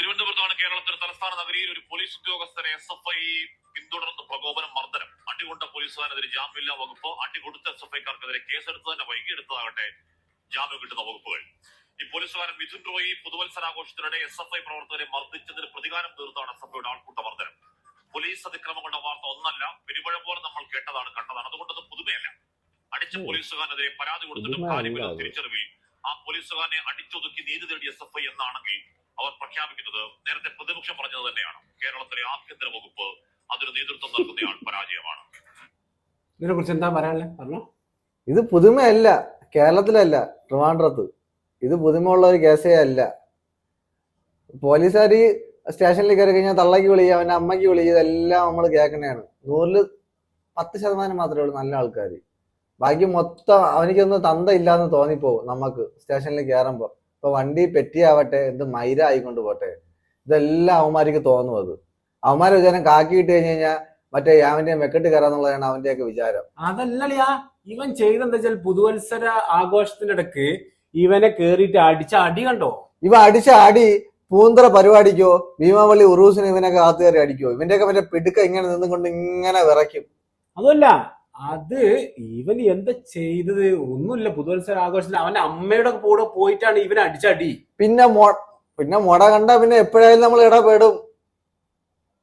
തിരുവനന്തപുരത്താണ് കേരളത്തിന്റെ തലസ്ഥാന നഗരിയിൽ ഒരു പോലീസ് ഉദ്യോഗസ്ഥരെ SFI പിന്തുടർന്ന് പ്രകോപനം മർദ്ദനം. അടികൊണ്ട പോലീസുകാരനെതിരെ ജാമ്യമില്ലാ വകുപ്പ്, അടികൊടുത്ത SFIക്കാർക്കെതിരെ കേസെടുത്ത് തന്നെ വൈകിയെടുത്തതാകട്ടെ ജാമ്യം കിട്ടുന്ന വകുപ്പുകൾ. ഈ പോലീസുകാരൻ മിഥുൻ റോയി പുതുവത്സരാഘോഷത്തിനിടെ SFI പ്രവർത്തകരെ മർദ്ദിച്ചതിന് പ്രതികാരം തീർത്താണ് SFIയുടെ ആൾക്കൂട്ട മർദ്ദനം. പോലീസ് അതിക്രമങ്ങളുടെ വാർത്ത ഒന്നല്ല, പെരുമഴ പോലെ നമ്മൾ കേട്ടതാണ് കണ്ടതാണ്. അതുകൊണ്ട് അത് പുതുമയല്ല. അടിച്ച പോലീസുകാരനെതിരെ പരാതി കൊടുത്തിട്ടും കാര്യമില്ല തിരിച്ചറിവിൽ ആ പോലീസുകാരനെ അടിച്ചൊതുക്കി നീതി തേടിയ SFI എന്നാണെങ്കിൽ അവർ പ്രഖ്യാപിക്കുന്നത് നേരത്തെ പ്രതിപക്ഷം പറഞ്ഞത് തന്നെയാണ്. കേരളത്തിലെ ആഭ്യന്തര വകുപ്പ് അതിന് നേതൃത്വം നൽകുന്നയാൾ പരാജയമാണ്. ഇതിനെ കുറിച്ച് എന്താ പറയാനുള്ളത്? ഇത് പുതുമയല്ല, കേരളത്തിലല്ല, ട്രിവാൻഡ്രത്ത് ഇത് പുതുമയുള്ള ഒരു കേസേ അല്ല. പോലീസുകാർ സ്റ്റേഷനിൽ കയറി കഴിഞ്ഞാൽ തള്ളക്ക് വിളിക്കുക, അവന്റെ അമ്മയ്ക്ക് വിളിക്കുക, ഇതെല്ലാം നമ്മൾ കേൾക്കണേയാണ്. 100% മാത്രമേ ഉള്ളൂ നല്ല ആൾക്കാർ. ബാക്കി മൊത്തം അവനിക്കൊന്ന് തന്ത ഇല്ലാന്ന് തോന്നിപ്പോവും നമുക്ക് സ്റ്റേഷനിൽ കയറുമ്പോ. ഇപ്പൊ വണ്ടി പെറ്റിയാവട്ടെ, എന്ത് മൈര ആയിക്കൊണ്ട് പോട്ടെ, ഇതെല്ലാം അവന്മാർക്ക് തോന്നും. അത് അവന്മാരെ വിചാരം കാക്കി ഇട്ട് കഴിഞ്ഞ് കഴിഞ്ഞാൽ മറ്റേ അവന്റെ മെക്കെട്ട് കയറാന്നുള്ളതാണ് അവന്റെയൊക്കെ വിചാരം. അതല്ലയാ ഇവൻ ചെയ്തെന്താ വെച്ചാൽ പുതുവത്സര ആഘോഷത്തിന്റെ ഇടക്ക് ഇവനെ കേറിയിട്ട് അടിച്ച അടി കണ്ടോ? ഇവ അടിച്ച അടി പൂന്തറ പരിപാടിക്കോ ഭീമാവള്ളി ഉറൂസിന് ഇവനൊക്കെ കാത്തു കയറി അടിക്കോ? ഇവന്റെയൊക്കെ മറ്റേ പിടുക്ക ഇങ്ങനെ നിന്നുകൊണ്ട് ഇങ്ങനെ വിറയ്ക്കും. അതല്ല, അത് ഇവൻ എന്താ ചെയ്തത്? ഒന്നുമില്ല, പുതുവത്സര ആഘോഷത്തിൽ അവന്റെ അമ്മയുടെ കൂടെ പോയിട്ടാണ് ഇവനെ അടിച്ചടി. പിന്നെ മുട കണ്ട പിന്നെ എപ്പോഴായാലും നമ്മൾ ഇടപെടും.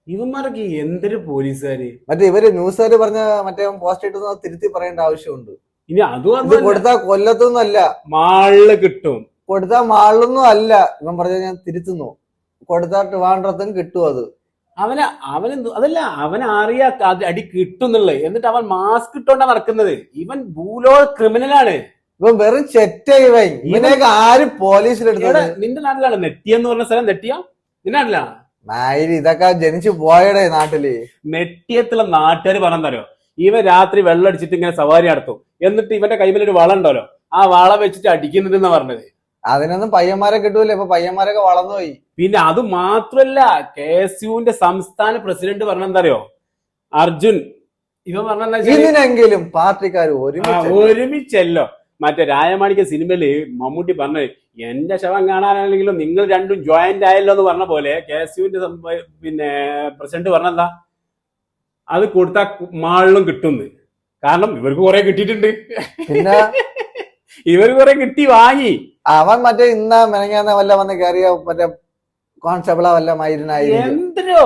ഇവന്മാരൊക്കെ എന്തൊരു പോലീസുകാര്. മറ്റേ ഇവര് ന്യൂസുകാര് പറഞ്ഞ മറ്റേ പോസ്റ്റ് ഇട്ട് തിരുത്തി പറയേണ്ട ആവശ്യമുണ്ട്. ഇനി അതും കൊടുത്താൽ കൊല്ലത്തൊന്നും അല്ല, മാളില് കിട്ടും. കൊടുത്താൽ മാളിലൊന്നും അല്ല. ഇവൻ പറഞ്ഞ ഞാൻ തിരുത്തുന്നു, കൊടുത്താൽ ട്രിവാൻഡ്രത്തും കിട്ടും. അത് അതല്ല, അവൻ അറിയാ അടി കിട്ടുന്നുള്ളത്. എന്നിട്ട് അവൻ മാസ്ക് ഇട്ടോണ്ടാ നടക്കുന്നത്. ഇവൻ ഭൂലോക ക്രിമിനലാണ്. ഇവൻ വെറും ചെറ്റ. ഇവനെയൊക്കെ ആര് പോലീസിലെടുത്തത്? നിന്റെ നാട്ടിലാണ് നെട്ടിയെന്ന് പറഞ്ഞ സ്ഥലം? നെട്ടിയ നിന്റെ നാട്ടിലാണ്? നായരി ഇതൊക്കെ ജനിച്ചു പോയടേ നാട്ടില്. നെട്ടിയത്തുള്ള നാട്ടുകാർ പറഞ്ഞോ, ഇവൻ രാത്രി വെള്ളം അടിച്ചിട്ട് ഇങ്ങനെ സവാരി നടത്തും. എന്നിട്ട് ഇവന്റെ കൈമേലൊരു വള ഉണ്ടല്ലോ, ആ വള വെച്ചിട്ട് അടിക്കുന്നുണ്ടെന്ന് പറഞ്ഞത്. അതിനൊന്നും പയ്യന്മാരെ കിട്ടൂല. ഇപ്പൊ പയ്യന്മാരൊക്കെ വളർന്നുപോയി. പിന്നെ അത് മാത്രല്ല, KSUവിന്റെ സംസ്ഥാന പ്രസിഡന്റ് പറഞ്ഞെന്താറിയോ? അർജുൻ. ഇവൻ പറഞ്ഞെന്താ, ഇതിനെങ്കിലും പാർട്ടിക്കാർ ഒരുമിച്ചല്ലോ. മറ്റേ രായമാണിക്ക സിനിമയില് മമ്മൂട്ടി പറഞ്ഞത്, എന്റെ ശവം കാണാനാണെങ്കിലും നിങ്ങൾ രണ്ടും ജോയിന്റ് ആയല്ലോ എന്ന് പറഞ്ഞ പോലെ KSUവിന്റെ പിന്നെ പ്രസിഡന്റ് പറഞ്ഞെന്താ, അത് കൊടുത്താ മാളിലും കിട്ടുന്നു. കാരണം ഇവർക്ക് കുറെ കിട്ടിയിട്ടുണ്ട്. പിന്നെ ഇവർ കുറെ കിട്ടി വാങ്ങി. അവൻ മറ്റേ മെനങ്ങാന്ന വല്ല വന്ന് കയറിയ മറ്റേ കോൺസ്റ്റബിളാ വല്ല മൈരനായി. എന്തിനോ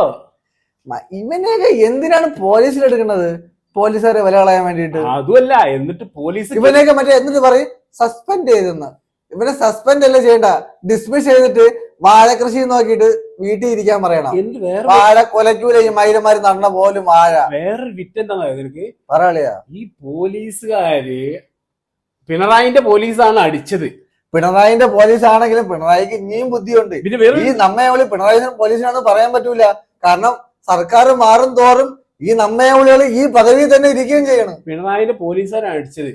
ഇവനെയൊക്കെ എന്തിനാണ് പോലീസിലെടുക്കുന്നത്? പോലീസുകാരെ വില കളയാൻ വേണ്ടിട്ട്. അതുമല്ല, എന്നിട്ട് പോലീസ് ഇവനെയൊക്കെ മറ്റേ എന്നിട്ട് പറയും സസ്പെൻഡ് ചെയ്തെന്ന്. ഇവനെ സസ്പെൻഡ് അല്ല ചെയ്യണ്ട, ഡിസ്മിസ് ചെയ്തിട്ട് വാഴ കൃഷി നോക്കിയിട്ട് വീട്ടിൽ ഇരിക്കാൻ പറയണം. വാഴ കൊലക്കൂല ഈ മൈരന്മാര് നടന്ന പോലും വാഴ. വേറൊരു വിറ്റ് എന്താ നിനക്ക് പറയാ? ഈ പോലീസുകാര് പിണറായിന്റെ പോലീസാണ് അടിച്ചത്. പിണറായിന്റെ പോലീസ് ആണെങ്കിലും പിണറായിക്ക് ഇനിയും ബുദ്ധിയുണ്ട്. ഈ നമ്മയെ പിണറായി പോലീസിനാണെന്ന് പറയാൻ പറ്റൂല. കാരണം സർക്കാർ മാറും തോറും ഈ നമ്മയെ ഈ പദവിയിൽ തന്നെ ഇരിക്കുകയും ചെയ്യണം. പിണറായിന്റെ പോലീസുകാരാണ് അടിച്ചത്.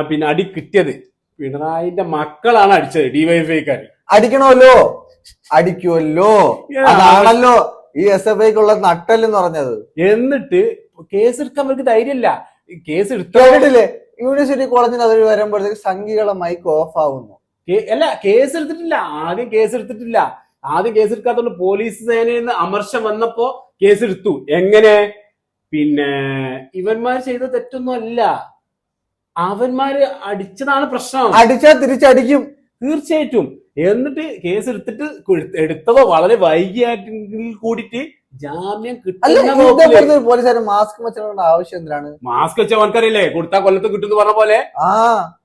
പിന്നെ അടി കിട്ടിയത് പിണറായിന്റെ മക്കളാണ് അടിച്ചത്. DYFIക്കാര് അടിക്കണമല്ലോ, അടിക്കുമല്ലോ. അതാണല്ലോ ഈ SFIക്കുള്ള നട്ടല്ലെന്ന് പറഞ്ഞത്. എന്നിട്ട് കേസ് എടുക്കാൻ അവർക്ക് ധൈര്യമില്ല. കേസ് എടുത്തില്ലേ? യൂണിവേഴ്സിറ്റി കോളേജിന് അതിൽ വരുമ്പോഴത്തേക്ക് സംഘികളെ മൈക്ക് ഓഫ് ആവുന്നു. അല്ല, കേസ് എടുത്തിട്ടില്ല. ആദ്യം കേസ് എടുക്കാത്തോണ്ട് പോലീസ് സേനയിൽ നിന്ന് അമർഷം വന്നപ്പോ കേസ് എടുത്തു. എങ്ങനെ? പിന്നെ ഇവന്മാർ ചെയ്ത തെറ്റൊന്നും അല്ല, അവന്മാര് അടിച്ചതാണ് പ്രശ്നം. അടിച്ചാൽ തിരിച്ചടിക്കും തീർച്ചയായിട്ടും. എന്നിട്ട് കേസ് എടുത്തതോ വളരെ വൈകിയായിട്ട് കൂടിയിട്ട് ജാമ്യം കിട്ടുന്ന പോലീസുകാർ മാസ്ക് വെച്ചോണ്ട് ആവശ്യം എന്തിനാണ്? മാസ്ക് വെച്ച അവൻക്കറിയില്ലേ, കൊടുത്താൽ കൊല്ലത്ത് കിട്ടും പറഞ്ഞ പോലെ.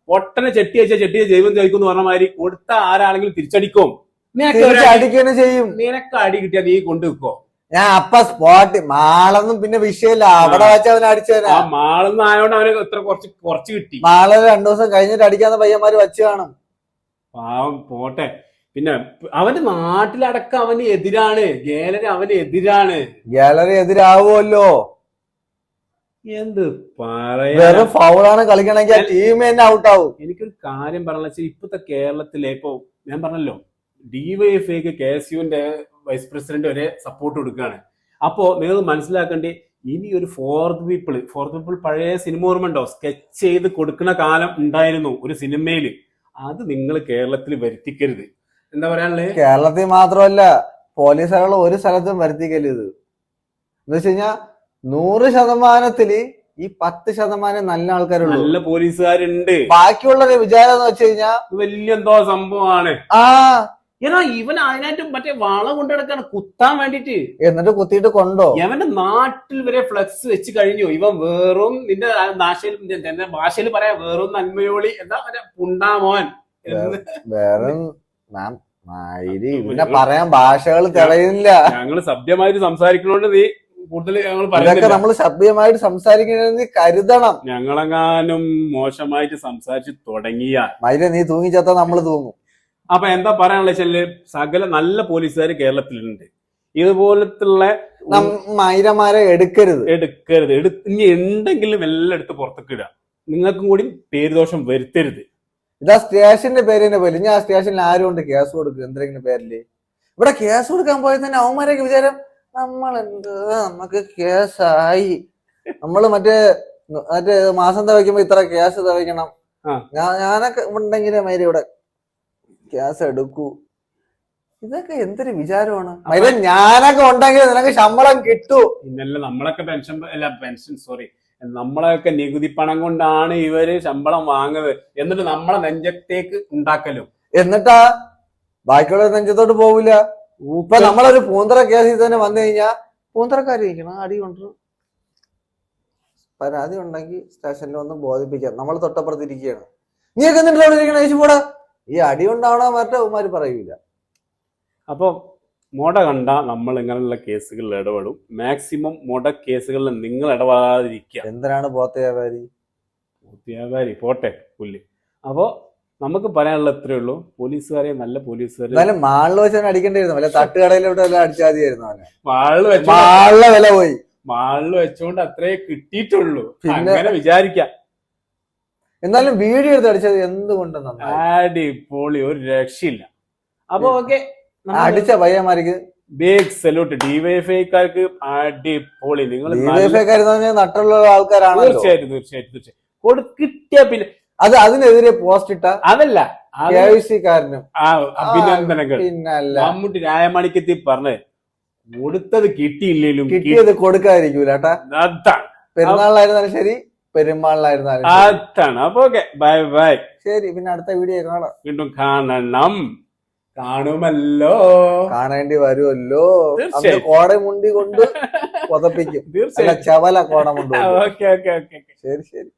പൊട്ടനെ ചെട്ടി ചെട്ടിയെ ജൈവം ചോദിക്കും പറഞ്ഞ മാതിരി കൊടുത്ത ആരാണെങ്കിലും തിരിച്ചടിക്കും. അടിക്കുകയും ചെയ്യും. നിനക്ക് അടി കിട്ടിയാൽ നീ കൊണ്ടുവെക്കോ? ഞാൻ അപ്പ സ്പോട്ട് മാളൊന്നും പിന്നെ വിഷയമില്ല, അവിടെ വെച്ച് അവൻ അടിച്ചവനാ. മാളൊന്നും ആയതുകൊണ്ട് അവന് ഇത്ര കുറച്ച് കിട്ടി. മാള് 2 ദിവസം കഴിഞ്ഞിട്ട് അടിക്കാന്ന് പയ്യന്മാര് വെച്ച് കാണും. പാവം പോട്ടെ. പിന്നെ അവന്റെ നാട്ടിലടക്കം അവന് എതിരാണ്. ഗാലറി അവന് എതിരാണ്. ഗാലറി എതിരാവുമല്ലോ. എന്ത് പറയാ, വെറും ഫൗളാണ് കളിക്കണമെങ്കിൽ ടീം തന്നെ ഔട്ടാവും. എനിക്കൊരു കാര്യം പറഞ്ഞ ഇപ്പത്തെ കേരളത്തിലെ ഇപ്പൊ ഞാൻ പറഞ്ഞല്ലോ, DYFIക്ക് KSUവിന്റെ വൈസ് പ്രസിഡന്റ് വരെ സപ്പോർട്ട് കൊടുക്കുകയാണ്. അപ്പോ നിങ്ങൾ മനസ്സിലാക്കേണ്ടി, ഇനി ഒരു ഫോർത്ത് പീപ്പിൾ പഴയ സിനിമ ഓർമ്മ ഉണ്ടോ? സ്കെച്ച് ചെയ്ത് കൊടുക്കുന്ന കാലം ഉണ്ടായിരുന്നു ഒരു സിനിമയില്. അത് നിങ്ങൾ കേരളത്തിൽ വരുത്തിക്കരുത്. എന്താ പറയാനുള്ളത്? കേരളത്തിൽ മാത്രമല്ല പോലീസുകൾ ഒരു സ്ഥലത്തും വരുത്തിക്കല് ഇത് എന്ന് വെച്ച് കഴിഞ്ഞാൽ 100% ഈ 10% നല്ല ആൾക്കാരുള്ളൂ. നല്ല പോലീസുകാരുണ്ട്. ബാക്കിയുള്ളൊരു വിചാരം എന്ന് വെച്ച് കഴിഞ്ഞാൽ വലിയ എന്തോ സംഭവമാണ്. ആ ഏതാ ഇവൻ അതിനായിട്ട് മറ്റേ വള കൊണ്ടെടുക്കാണ് കുത്താൻ വേണ്ടിട്ട്. എന്നിട്ട് കുത്തിയിട്ട് കൊണ്ടോ? ഇവന്റെ നാട്ടിൽ വരെ ഫ്ലക്സ് വെച്ച് കഴിഞ്ഞു. ഇവൻ വെറും നിന്റെ ഭാഷയിൽ എന്റെ ഭാഷയിൽ പറയാം വെറും നന്മയോളി എന്താ മറ്റേ പുണ്ടാമോൻ എന്ന്. വേറെ പിന്നെ പറയാൻ ഭാഷകൾ തെളിയില്ല. ഞങ്ങള് സഭ്യമായിട്ട് സംസാരിക്കണോണ്ട് നീ കൂടുതൽ ഞങ്ങൾ ഇതൊക്കെ പറയുന്നില്ല. നമ്മൾ സഭ്യമായിട്ട് സംസാരിക്കണമെന്ന് കരുതണം. ഞങ്ങളെങ്ങാനും മോശമായിട്ട് സംസാരിച്ച് തുടങ്ങിയ മയിലെ നീ തൂങ്ങിച്ചത്താ നമ്മള് തൂങ്ങും. അപ്പൊ എന്താ പറയാനുള്ള വെച്ചാല് സകല നല്ല പോലീസുകാർ കേരളത്തിലുണ്ട്. ഇതുപോലത്തുള്ള മൈരമാരെ എടുക്കരുത്. ഇനി ഉണ്ടെങ്കിലും എല്ലാം എടുത്ത് പുറത്തേക്ക് ഇടുക. നിങ്ങൾക്കും കൂടി പേരുദോഷം വരുത്തരുത്. ഇതാ സ്റ്റേഷന്റെ പേര് തന്നെ പോലും. ഞാൻ ആ സ്റ്റേഷനിൽ ആരും കൊണ്ട് കേസ് കൊടുക്കും എന്തെങ്കിലും പേരില്. ഇവിടെ കേസ് കൊടുക്കാൻ പോയത് തന്നെ അവന്മാരൊക്കെ വിചാരം നമ്മളെന്ത് നമുക്ക് കേസായി. നമ്മള് മറ്റേ മാസം തവയ്ക്കുമ്പോ ഇത്ര കേസ് തവയ്ക്കണം. ഞാനൊക്കെ ഉണ്ടെങ്കിലേ മൈര ഇവിടെ കേസ് എടുക്കൂ. ഇതൊക്കെ എന്തൊരു വിചാരമാണ് മൈര. ഞാനൊക്കെ ഉണ്ടെങ്കിൽ നിനക്ക് ശമ്പളം കിട്ടൂ. പിന്നല്ല നമ്മളൊക്കെ പെൻഷൻ സോറി നമ്മളൊക്കെ നികുതി പണം കൊണ്ടാണ് ഇവര് ശമ്പളം വാങ്ങുന്നത്. എന്നിട്ട് നമ്മളെ നെഞ്ചത്തേക്ക് ഉണ്ടാക്കലും. എന്നിട്ടാ ബാക്കിയുള്ള നെഞ്ചത്തോട്ട് പോവില്ല. ഇപ്പൊ നമ്മളൊരു പൂന്തറ കേസിൽ തന്നെ വന്നു കഴിഞ്ഞാ പൂന്തറക്കാര് ഇരിക്കണം അടി കൊണ്ടു. പരാതി ഉണ്ടെങ്കിൽ സ്റ്റേഷനിൽ ഒന്ന് ബോധിപ്പിക്കാം. നമ്മൾ തൊട്ടപ്പുറത്തിരിക്കുകയാണ്. നീയൊക്കെ എന്നിട്ട് അവിടെ ഇരിക്കണ ചേച്ചി പോടാ. ഈ അടി കൊണ്ടാവണ മറ്റേ ഉമാര് പറയൂല. അപ്പൊ മുട കണ്ട നമ്മൾ ഇങ്ങനെയുള്ള കേസുകളിൽ ഇടപെടും. മാക്സിമം മുട കേസുകളിൽ നിങ്ങൾ ഇടപെടാതിരിക്കുക. എന്തിനാണ് പോത്ത വ്യാപാരി? വ്യാപാരി പോട്ടെ പുല്ല്. അപ്പോ നമുക്ക് പറയാനുള്ള ഇത്രേ ഉള്ളൂ. പോലീസുകാരെ നല്ല പോലീസുകാർ എന്നാലും മാളിൽ വെച്ചാൽ അടിക്കേണ്ടിയിരുന്നു. അല്ലെ തട്ടുകടയിലോട്ട് വല്ല അടിച്ചാൽ മതിയായിരുന്നു. മാളില് വില പോയി. മാളില് വെച്ചോണ്ട് അത്രേ കിട്ടിയിട്ടുള്ളൂ. അങ്ങനെ വിചാരിക്കാം. എന്നാലും വീഡിയോ എടുത്ത് അടിച്ചത് എന്തുകൊണ്ടെന്ന് അടിപൊളി, ഒരു രക്ഷയില്ല. അപ്പൊ ഓക്കെ, അടിച്ച പയ്യന്മാർക്ക് ബിഗ് സല്യൂട്ട്. ഡിവൈഎഫ്ഐക്കാർക്ക് അടിപൊളി. നിങ്ങൾ നട്ടുള്ള ആൾക്കാരാണ്. തീർച്ചയായിട്ടും കിട്ടിയ പിന്നെ അതിനെതിരെ പോസ്റ്റ് ഇട്ട അതല്ല കാരനും അഭിനന്ദനങ്ങൾ. പിന്നല്ല മമ്മൂട്ടി രായമാണിക്കത്തി പറഞ്ഞ് കൊടുത്തത് കിട്ടിയില്ലേലും കിട്ടിയത് കൊടുക്കാതിരിക്കൂല. പെരുന്നാളിലായിരുന്നാലും ശരി, പെരുമാളിലായിരുന്നാലും അതാണ്. അപ്പൊ ഓക്കെ, ബൈ ബൈ. ശരി, പിന്നെ അടുത്ത വീഡിയോ കാണാം. വീണ്ടും കാണണം. കാണുമല്ലോ, കാണേണ്ടി വരുമല്ലോ. കോടമുണ്ടി കൊണ്ട് പുതപ്പിക്കും. ചവല കോടമുണ്ട്. ഓക്കെ. ശരി.